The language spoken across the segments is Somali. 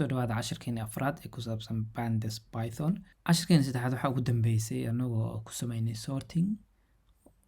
soo dhawaada cashirkeena afraad ee ku saabsan pandas python. Cashirkeena saddexaad waxaa ugu dambeysay anagoo ku sameynay sorting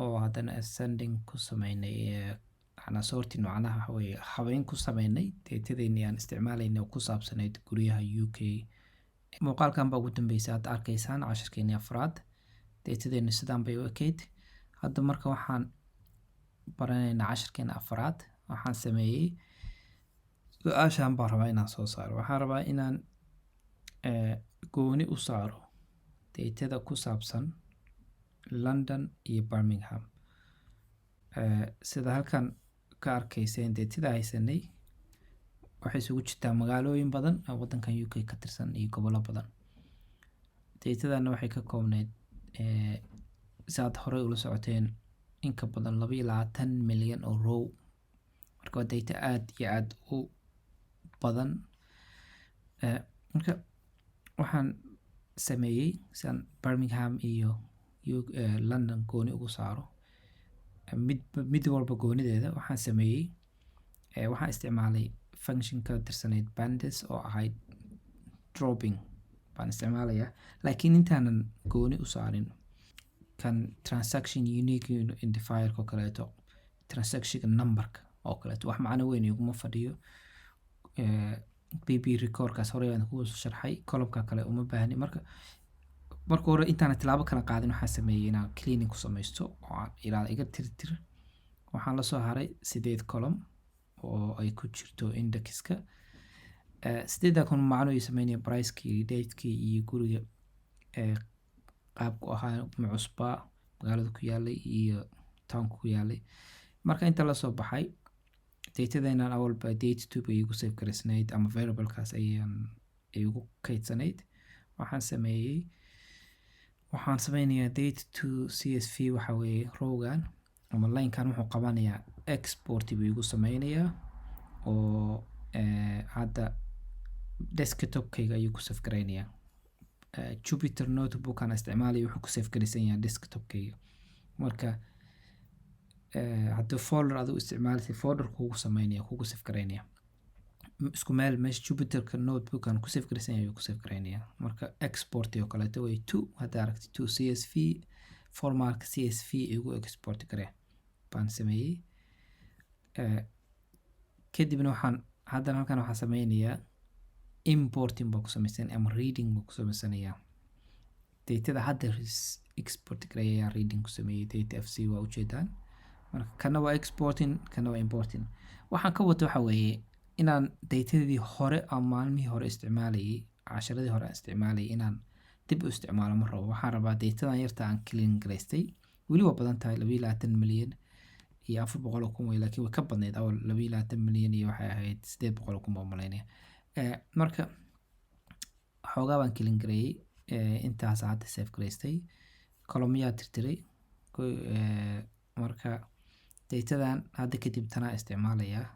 oo haddana ascending ku sameynay sorting macnaha waxa weeye habeyn ku sameynay datadeennii aan isticmaalaynay oo ku saabsanayd guryaha UK. Muuqaalkan baa ugu dambeysay aad arkaysaan cashirkeena afraad. Datadeenni sidaan bay u ekayd. Hadda marka waxaan baranaynaa cashirkeena afraad. Waxaan sameeyay su-aashaan baan rabaa inaan soo saaro. Waxaan rabaa inaan gooni u saaro datada ku saabsan London iyo Birmingham. Sida halkan ka arkayseen datada haysanay waxay isugu jirtaa magaalooyin badan oo waddankan UK ka tirsan iyo gobollo badan. Datadana waxay ka koobneyd saad horey ula socoteen in ka badan 22 milyan oo row. Marka waa data aad iyo aad u badan. Marka waxaan sameeyay sidan Birmingham iyo London gooni ugu saaro mid walba goonideeda. Waxaan sameeyay waxaan isticmaalay function ka tirsaneyd pandas oo ahayd dropping baan isticmaalayaa, laakiin intaanan gooni u saarin kan transaction unique identifier oo kaleeto, transaction numberka oo kaleeto wax macno weyn iguma fadhiyo. BB recordkaas hore aan ku sharxay, column-ka kale uma baahni. marka hore intaan tilaabo kala qaadin waxaan sameeyay inaan cleaning ku sameysto oo aan ilaal iga tirtir. Waxaan la soo haray 8 column oo ay ku jirto indexka. 8 column macno ay sameynaya price-kii, date-kii iyo guriga qaabku ahaa cusba magaalada ku yaalay iyo town-ka ku yaalay. Marka inta la soo baxay datadeenan awalba date 2 bay igu save gareysnayd ama variable-kaas ayaan igu kaydsanayd. Waxaan sameynayaa date 2 CSV waxa weeye rowgan ama line-kan wuxuu qabanayaa export buu igu sameynayaa oo hadda desktop-kayga ayuu ku save gareynayaa. Jupyter Notebook aan isticmaalay wuxuu ku save gareysan yahay desktop-kayga. Marka hadda folder adigu isticmaalisay folder kugu sameynaya kugu save gareynaya isku meel meesha Jupyter Notebook aan ku save gareysan yahay ku save gareynaya. Marka export iyo kaleeto way 2 hadda aragtay 2 CSV format CSV igu export garee baan sameeyay. Kadibna waxaan haddana halkan waxaan sameynayaa importing baa ku sameysan ama reading baa ku sameysanayaa. Datada hadda export gareeyaa reading ku sameeyay data FC waa ujeedaan. Marka kana waa exporting kana waa importing. Waxaan ka wato waxa weeye inaan datadii hore ama maalmihii hore isticmaalayay, casharadii hore isticmaalayay inaan dib u isticmaalo ma rabo. Waxaan rabaa datadan yarta aan clean gareystay weli waa badan tahay 22 milyan iyo 400 kun way, laakiin way ka badneyd awal 22 milyan iyo waxay ahayd 800 kun baan malaynaya. Marka xoogaa baan clean gareeyay intaas hadda save gareystay column-yaa tirtiray. Marka datadan hadda kadib tanaa isticmaalayaa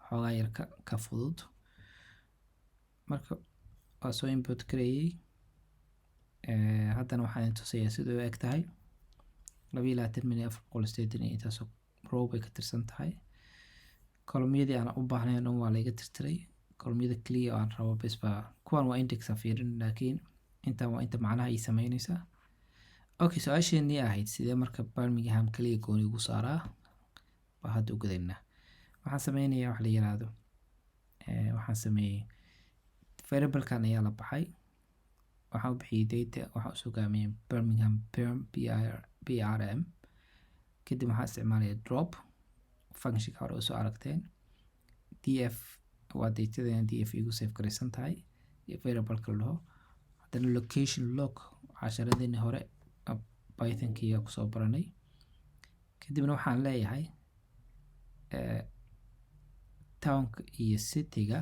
xoogaa yar ka fudud. Marka waa soo import gareeyay. Haddana waxaan tusayaa sida u eg tahay 22 milyan 480 intaas row bay ka tirsan tahay. Column-yadii aan u baahnayn waa la iga tirtiray. Column-yada clear aan rabo bes baa kuwan waa index aan fiirin, laakiin intaan waa inta macnaha ay sameynaysaa. Okay, su-aasheenii ahayd sidee marka Birmingham kaliya gooni ugu saaraa baa hadda u gudaynaa. Waxaan sameynayaa wax la yiraahdo waxaan sameeyay variable-kan ayaa la baxay. Waxaan u bixiyay data waxaan u sugaamiyay Birmingham BRM. Kadib waxaan isticmaalayaa drop function hore soo aragteen. df waa datadeen df igu save gareysan tahay iyo variable-ka la dhaho. Haddana location log casharadeenii hore Python-kiya ku soo baranay. Kadibna waxaan leeyahay town-ka iyo city-ga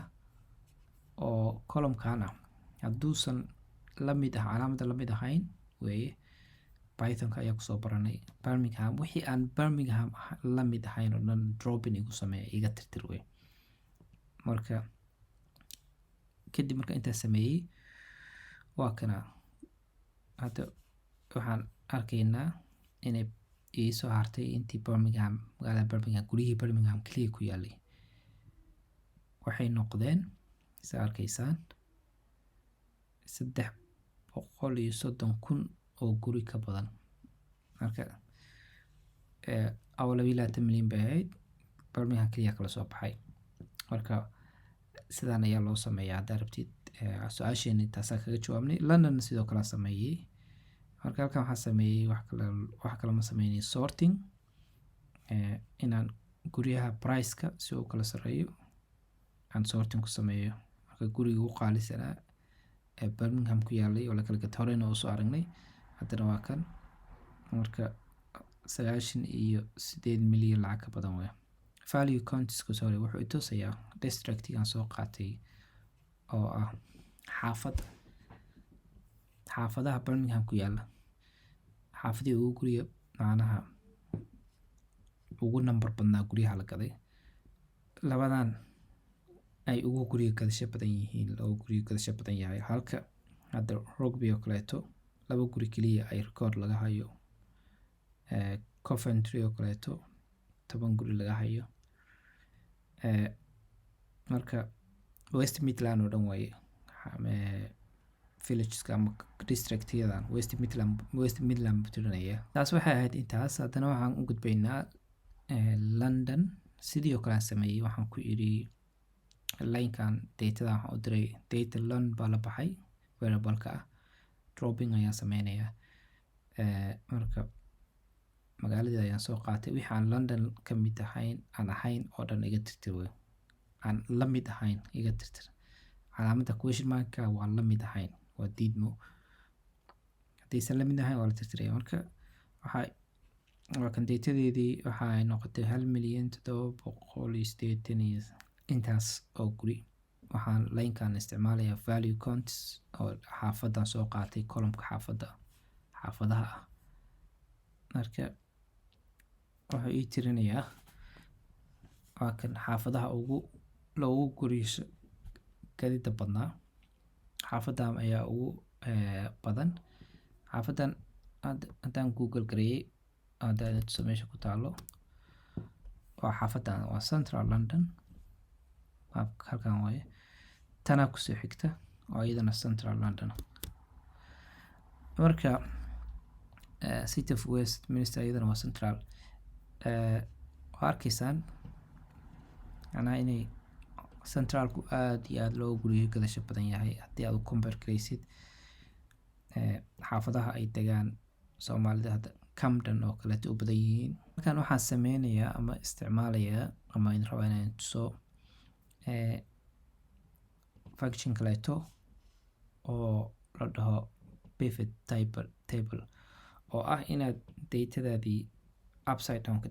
oo column-kan ah hadduusan la mid ah calaamadda la mid ahayn weeye Python-ka ayaa ku soo baranay. Birmingham wixii aan Birmingham la mid ahayn oo dhan dropping igu sameeya iga tirtir wey. Marka kadib marka intaas sameeyay waa kana hadda waxaan arkaynaa inay ii soo hartay intii Birmingham magaalada Birmingham guryihii Birmingham kaliya ku yaalay waxay noqdeen isa arkaysaan 330,000 oo guri ka badan. Marka awal 20 milyan bay ahayd, Birmingham kaliya kala soo baxay. Marka sidaan ayaa loo sameeyaa haddaad rabtid. Su-aasheeni taasaa kaga jawaabnay. London sidoo kale sameeyey. Marka halkan waxaan sameeyey wax kale ma sameynay sorting, inaan guryaha price-ka si uu kala sareeyo aan sorting ku sameeyo. Marka guriga ugu qaalisanaa ee Birmingham ku yaalay oo la kala gatay horeyna oo soo aragnay, haddana waa kan. Marka 98 milyan lacag ka badan weeye. Value counties ku soo wuxuu i tusayaa districtigan soo qaatay oo ah xaafadaha Birmingham ku yaala. Xaafadii ugu guriga macnaha ugu number badnaa guryaha la gaday. Labadan ay ugu guriga gadasho badan yihiin, oo guriga gadasho badan yahay. Halka hadda Rugby oo kaleeto 2 guri kaliya ay record laga hayo. Coventry oo kaleeto 10 guri laga hayo. Marka West Midland oo dhan way villageska ama districtyadan West Midland butiranaya. Taas waxay ahayd intaas. Haddana waxaan u gudbaynaa London. Sidii oo kale aan sameeyey, waxaan ku iri line-kan data waxaan u diray data London baa la baxay variable-ka ah. Dropping ayaan sameynayaa. Marka magaaladii ayaan soo qaatay. Wixii aan London ka mid ahayn oo dhan iga tirtir wey. Aan la mid ahayn iga tirtir. Calaamadda question mark-ka waa la mid ahayn, waa diidmo. Haddaysan la mid ahayn waa la tirtiraya. Marka waa kan datadeedii waxa ay noqotay 1,780,000 intaas oo guri. Waxaan line-kan isticmaalayaa value counts oo xaafadan soo qaatay column-ka xaafadaha ah. Marka wuxuu ii tirinayaa waa kan xaafadaha loogu guriga gadida badnaa. Xaafadan ayaa ugu badan. Xaafadan haddaan Google gareeyay hadda tuso meesha ku taalo waa xaafadan, waa Central London. Halkan waaye. Tana ku soo xigta oo iyadana Central London. Marka City of Westminster iyadana waa Central. Waa arkaysaan macnaha inay centralku aad iyo aad loo guriga gadasho badan yahay haddii aad u compare garaysid xaafadaha ay degaan Soomaalida. Hadda Camden oo kaleeto u badan yihiin. Markaan waxaan sameynayaa ama isticmaalayaa ama in rabaa inaan tuso function kaleeto oo la dhaho pivot table oo ah inaad datadaadii upside down ka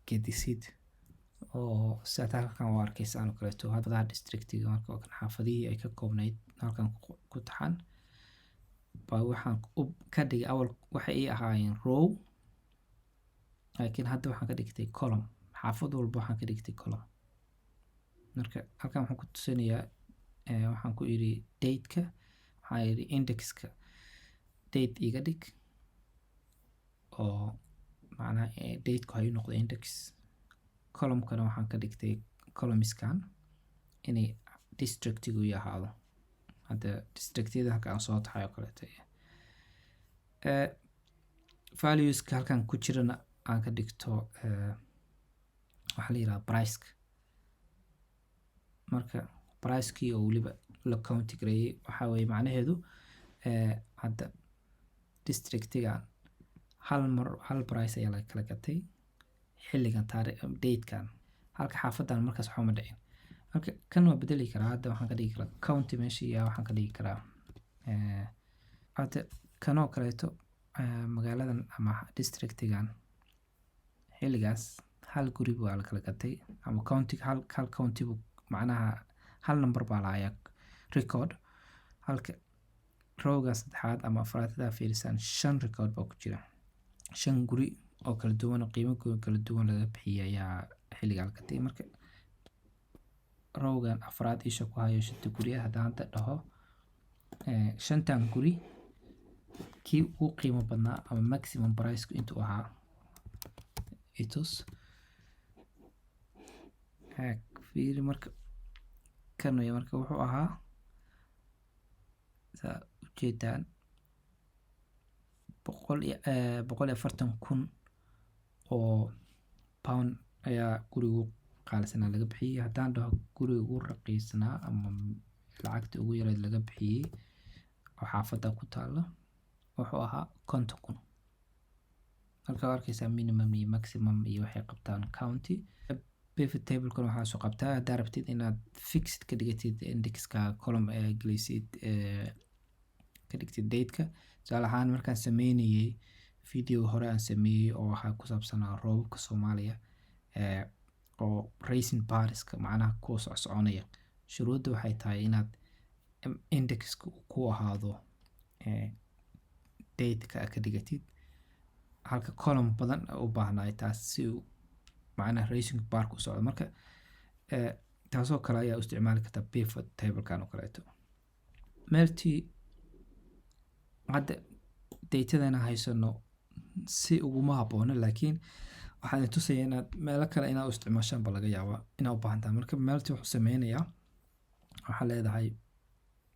gedisid. oo sidaad halkan u arkaysaan oo kaleeto xaafadaha districtiga. Marka kan xaafadihii ay ka koobnayd halkan ku taxan baa waxaan ka dhigay awal waxay ii ahaayeen row, laakiin hadda waxaan ka dhigtay column. Xaafad walba waxaan ka dhigtay column. Marka halkan waxaan ku tusinayaa waxaan ku iri date-ka, waxaan iri index-ka date iga dhig oo macnaha date-ku hay noqdo index. Column-kana waxaan ka dhigtay columns-kan inay districtigu yahaado. Hadda districtyada halkan soo taxay oo kaleeto. Values-ka halkan ku jirana aan ka dhigto waxaa la yiraahdaa price-ka. Marka price-kii oo waliba la count gareeyay waxa weeye macnaheedu hadda districtigan hal price ayaa la kala gatay xilligan date-kan. Halka xaafadan markaas waxa ma dhicin. Marka kan waa bedeli karaa. Hadda waxaan ka dhigi karaa county meesha iyo waxaan ka dhigi karaa hadda kanoo kaleeto magaaladan ama districtigan xilligaas hal guri baa la kala gatay ama county hal county macnaha hal number baa lahayaa record. Halka rowga saddexaad ama afraad hadaa fiirisaan 5 record baa ku jira. 5 guri oo kala duwan, qiimo kala duwan laga bixiyay ayaa xilligan la gatay. Marka rowgan afraad isha ku hayo 5 guri haddaan hadda dhaho 5tan guri kii ugu qiimo badnaa ama maximum price intuu ahaa itus fiiri. Marka kan wey marka wuxuu ahaa saa ujeedaan 140,000 oo pound ayaa gurigu qaalisanaa laga bixiyey. haddaan dhaho guriga ugu raqiisnaa ama lacagta ugu yareed laga bixiyey oo xaafadda ku taalo wuxuu ahaa 50,000. halka arkaysaa minimum iyo maximum iyo waxay qabtaan county. pivot table-kan waxaa soo qabtaa haddaa rabtid inaad fixed ka dhigatid indexka column gelisid ka dhigtid date-ka. tusaale ahaan markaan sameynayay video hore aan sameeyey oo waxaa ku saabsanaa roobabka Soomaaliya oo racing bariska macnaha kuwa soconaya. shuruudda waxay tahay inaad indexka ku ahaado date-ka ka dhigatid, halka column badan u baahnaa taas si uu macnaha racing bar ku socdo. marka taasoo kale ayaa u isticmaali kartaa pivot table-kan oo kaleeto. melty hadda daytadana haysano si uguma habboona, laakiin waxaan tusaya inaad meelo kale inaad u isticmaashaan ba laga yaabaa inaad u baahantaa. marka melty wuxuu sameynayaa waxaa leedahay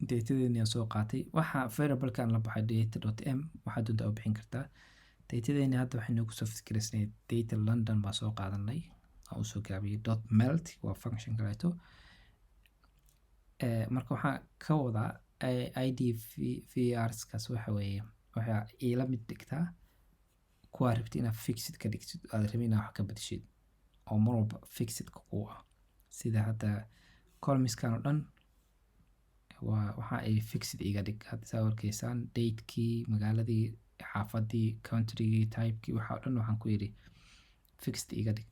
daytadeena soo qaatay waxa variable-kan la baxay data.m waxaad doontaa u bixin kartaa. daytadeena hadda waxay noogu soo fikiraysnay data London baa soo qaadanay aan usoo gaabiyey .melt waa function kaleeto. marka waxaan ka wadaa IDVRs-kaas waxa weeye waxaa ila mid dhigtaa kuwaa rabtid inaad fixed ka dhigtid aad rabin inaad wax ka bedeshid oo mar walba fixedka ku ah. sida hadda columns-kan oo dhan waxa ay fixed iga dhig. hadda saa arkaysaan date-kii, magaaladii, xaafadii, country-gii, type-kii waxa oo dhan waxaan ku yidhi fixed iga dhig.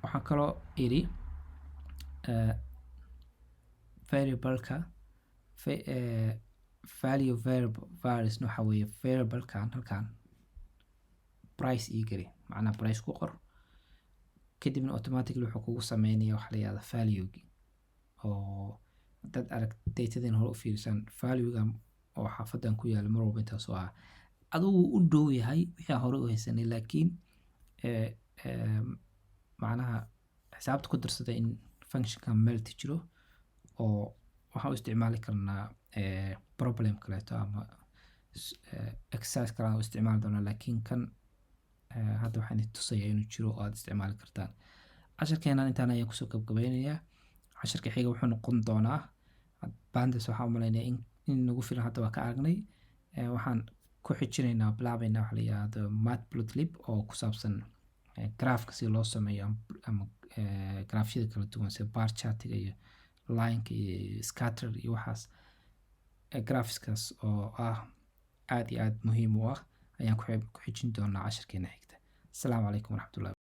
waxaan kaloo idhi variable-ka value variable varies waxa weeye variable-kan halkan price ii geli macnaha price ku qor kadibna automatically wuxuu kugu sameynaya waxa la yiraahdo value-gi oo dad arag daytadeen hore u fiirsan value-ga oo xaafadan ku yaala mar walba intaas oo ah adigu u dhow yahay wixii hore u haysanay, laakiin macnaha xisaabta ku darsada in function-ka melty jiro oo waxaan u isticmaali karnaa problem kaleeto ama exercise kale aan u isticmaali doonaa, laakiin kan hadda waxaan tusayaa inuu jiro oo aad isticmaali kartaan. casharkeenan intaan ayaan kusoo gabagabeynayaa. casharka xiga wuxuu noqon doonaa bandas waxaan u maleynayaa in nagu filan hadda waa ka aragnay. waxaan ku xijinaynaa bilaabaynaa waxa la yiraahdo matplotlib oo ku saabsan graafka si loo sameeyo ama graafyada kala duwan sida bar chart-iga iyo line-ka iyo scatter iyo waxaas. graphics-kaas oo ah aad iyo aad muhiim u ah ayaan ku xijin doonaa casharkeena xigta. Assalaamu calaykum waraxmatullahi